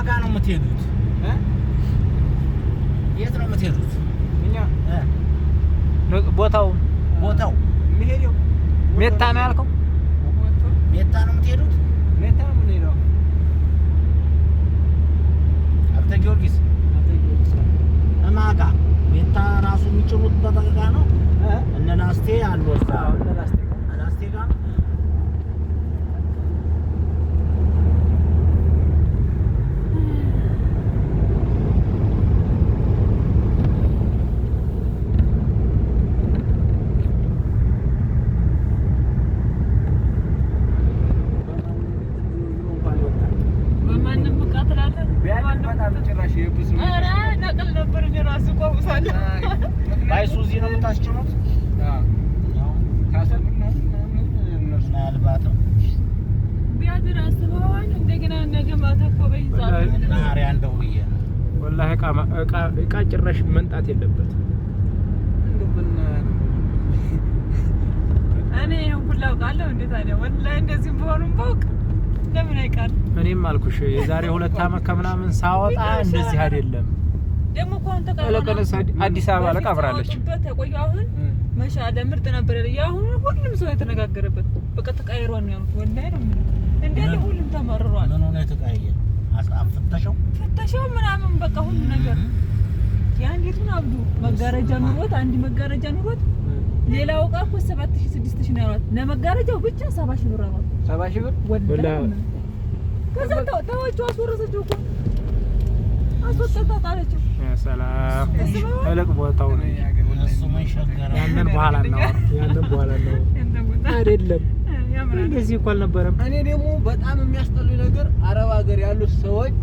ጋር ነው የምትሄዱት? የት ነው የምትሄዱት? እኛ ቦታው የሚሄደው ሜታ ነው ያልከው? ሜታ ነው የምትሄዱት? ሜታ ነው የምንሄደው። አብተ ጊዮርጊስ እማጋ ሜታ ራሱ የሚጭኑት በጠቃ ነው። እነ ላስቴ አሉ እዛ ላስቴ ጋር ባይሱዚ ነው የምታስጭኑት? ምናልባት ቢያድር አስበዋል። እንደገና ነገ ማታ እኮ በይዛል ናሪያ እንደው ብዬ ወላሂ እቃ ጭራሽ መንጣት የለበትም። እኔ ይሄን ሁሉ አውቃለሁ። እንዴት ታዲያ ወላሂ እንደዚህ በሆኑም ባውቅ ለምን አይቀር? እኔም አልኩሽ የዛሬ 2 አመት ከምናምን ሳወጣ እንደዚህ አይደለም። ደግሞ እኮ አንተ ለቀለስ አዲስ አበባ ለቀብራለች ተቆየው። አሁን ማሻአላ ምርጥ ነበር። ያሁን ሁሉም ሰው የተነጋገረበት በቃ ተቀይሯል ነው ያሉት። ወላሂ ነው እንዴ ሁሉም ተመርሯል። ምን ሆነ የተቀያየ ፍተሻው ምናምን በቃ ሁሉ ነገር ያንዲቱን አብዱ መጋረጃ ኑሮት አንድ መጋረጃ ኑሮት ሌላው እቃ እኮ 7000 6000 ነው ያሏት። ለመጋረጃው ብቻ 70000 ብር አሏት። 70000 ብር ወላሂ ከዛ ተወቹ አስወረሰችው እኮ አስወጣታ ጣለችው። ያ ሰላም እልቅ ቦታው ነው እሱ መንሸገራ ያንን በኋላ ነው አይደለም። እንደዚህ እኮ አልነበረም። እኔ ደግሞ በጣም የሚያስጠሉኝ ነገር አረብ ሀገር ያሉት ሰዎች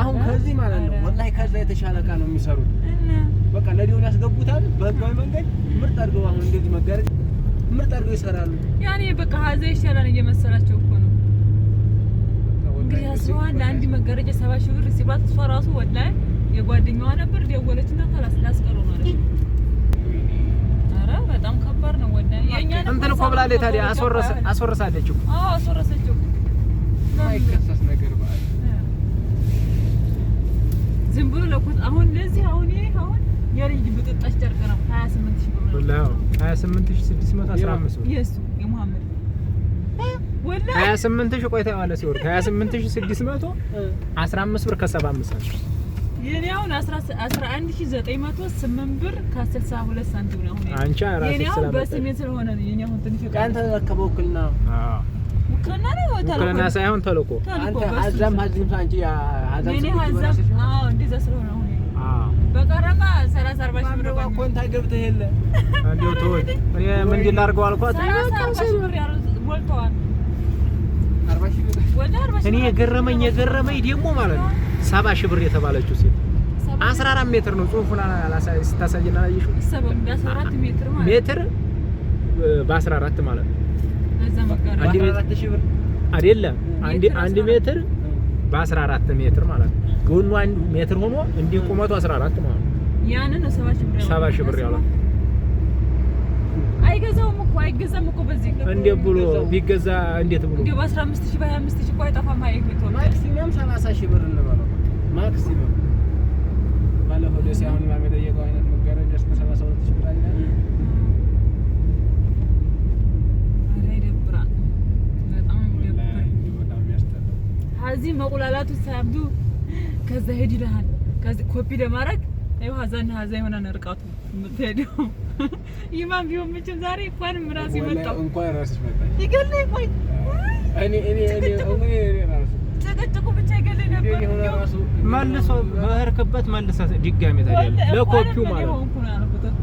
አሁን ከዚህ ማለት ነው ወላሂ ከዛ የተሻለ እቃ ነው የሚሰሩት። በቃ ለዲውን ያስገቡታል በህጋዊ መንገድ ምርጥ አድርገው አሁን እንደዚህ መጋረጃ ምርጥ አድርገው ይሰራሉ። ያኔ በቃ ሀዛ ይሻላል እየመሰላቸው እኮ ነው። እንግዲህ ያስዋል አንድ መጋረጃ 7000 ብር ሲባል እሷ ራሱ ወላሂ የጓደኛዋ ነበር ደወለችና ካላስ ላስቀሩ ማለት ነው። አረ በጣም ከባድ ነው ወላሂ። የኛ እንትን እኮ ብላለች ታዲያ አስወረሳለች እኮ። አዎ አስወረሰችው። ማይከሰስ ነገር ባል ዝም ብሎ ለኩት አሁን ለዚህ አሁን የልጅ ብጥጣሽ ጨርቅ ነው 28000 ብር ወላሂ 28615 ብር የሱ የሙሐመድ ወላሂ 28000 ቆይታ ዋለ ሲወርድ 28600 15 ብር ከ75 የኔ አሁን 11908 ብር ከ62 ሳንቲም ነው። አሁን አንቺ አራስ የኔ አሁን በስሜ ስለሆነ ነው የኔ አሁን ትንሽ ካንተ ተከበው ውክልና ውክልና ነው ውክልና ሳይሆን ተልኮ አንተ አዛም አንቺ አዛም የኔ አዛም እንደዛ ስለሆነ አሁን በቀረማ 30-40 ሺህ ብር ኮንታ ገብተህ የለ አንዴው ተወት። እኔ ምን እንዲላርገው አልኳት። 40 ሺህ ብር ሞልተዋል። 40 ሺህ ብር ወላ 40 ሺህ እኔ የገረመኝ ደግሞ ማለት ነው 70 ሺህ ብር የተባለችው ሴት 14 ሜትር ነው ጽሁፉን ስታሳይና አላየሽው? 14 ሜትር ማለት ሜትር በ14 ማለት ነው። ለዛ መጋራ 14 ሺህ ብር አይደለም አንድ ሜትር በ14 ሜትር ማለት ነው። ጎኑ 1 ሜትር ሆኖ እንዲህ ቁመቱ 14 ማለት ነው። ያንን ነው 70 ሺህ ብር ያለው። አይገዛም እኮ በዚህ እንዴ ብሎ ቢገዛ እንዴት ብሎ እንዴ በ15000 በ25000 እኮ አይጠፋም። አይገዛም ማክሲመም 30 ሺህ ብር እንበለው ማክሲመም ባለፈው ደስ ያሁን ማም የጠየቀው አይነት መጋረጃ እስከ 72000 ብር አይደል? ሀዚ መቁላላቱ ሳያብዱ ከዛ ሄድ ይልሃል። ከዚህ ኮፒ ለማድረግ አይው ሀዛና ሀዛ የሆነ ነርቃቱ የምትሄደው ይማን ቢሆን ምንም ዛሬ እንኳንም ራስ ይመጣው እንኳን ራስሽ መጣ ይገለኝ ቆይ እኔ ራስ ተቀጥቁ ብቻ ይገለኝ ነበር። መልሶ በህርክበት መልሰ ድጋሜ ታዲያ ለኮፒው ማለት ነው።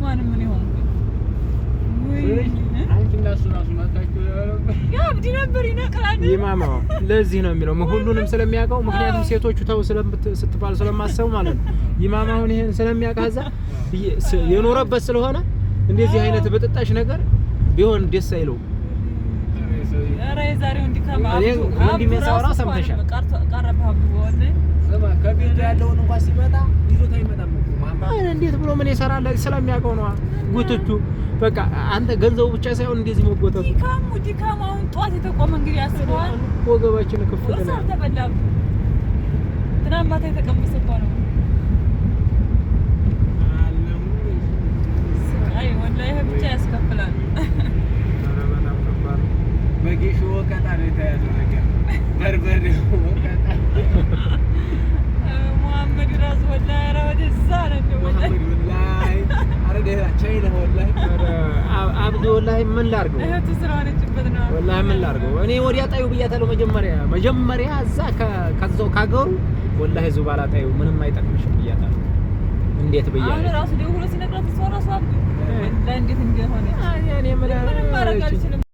ማንም ምን ይሆን ወይ አንቺና እሱ ራሱ ማታችሁ ያ አብዲ ነበር ይነቅላል ይማማው ለዚህ ነው የሚለው ሁሉንም ስለሚያውቀው። ምክንያቱም ሴቶቹ ተው ስትባል ስለማሰቡ ማለት ነው። ይማማውን ይሄን ስለሚያውቃዛ የኖረበት ስለሆነ እንደዚህ አይነት በጥጣሽ ነገር ቢሆን ደስ አይለው። ኧረ የዛሬው እንዲካማ አብዲ መሳወራ ሰምተሻል? ቀረበ አብዱ ወለ ሰማ ከቤት ያለውን እንኳን ሲመጣ ይዞት አይመጣም እኮ ማማ። እንዴት ብሎ ምን ይሰራል? ስለሚያውቀው ነው ጉትቱ። በቃ አንተ ገንዘቡ ብቻ ሳይሆን እንደዚህ መጎተቱ ዲካማውን ጧት የተቆመ እንግዲህ ያስበዋል። ወገባችን ከፍተና ተበላብ ትናንት ማታ የተቀመሰ እኮ ነው። አይ ወላሂ ብቻ ያስከፍላል። በጌሾ ወቀጣ ነው የተያዘው ነገር በርበሬው ወቀጣ ሙሐመድ ራስ ወላሂ ኧረ ወደዛ ነው ወላሂ ኧረ ደህና ቻይና ወላሂ አብዶ ወላሂ ምን ላድርገው እህቱ ስለሆነችበት ነው ወላሂ ምን ላድርገው እኔ ወዲያ ጣዩ ብያታለሁ መጀመሪያ እዛ ከዛው ካገሩ ወላሂ ዙባላ ጣዩ ምንም አይጠቅምሽም ብያታለሁ እንዴት ብያለሁ አሁን ራሱ ደውሎ ሲነግራት እሷ ራሱ አብዱ እንዴት እንደሆነች እኔ ምን ማድረግ አልችልም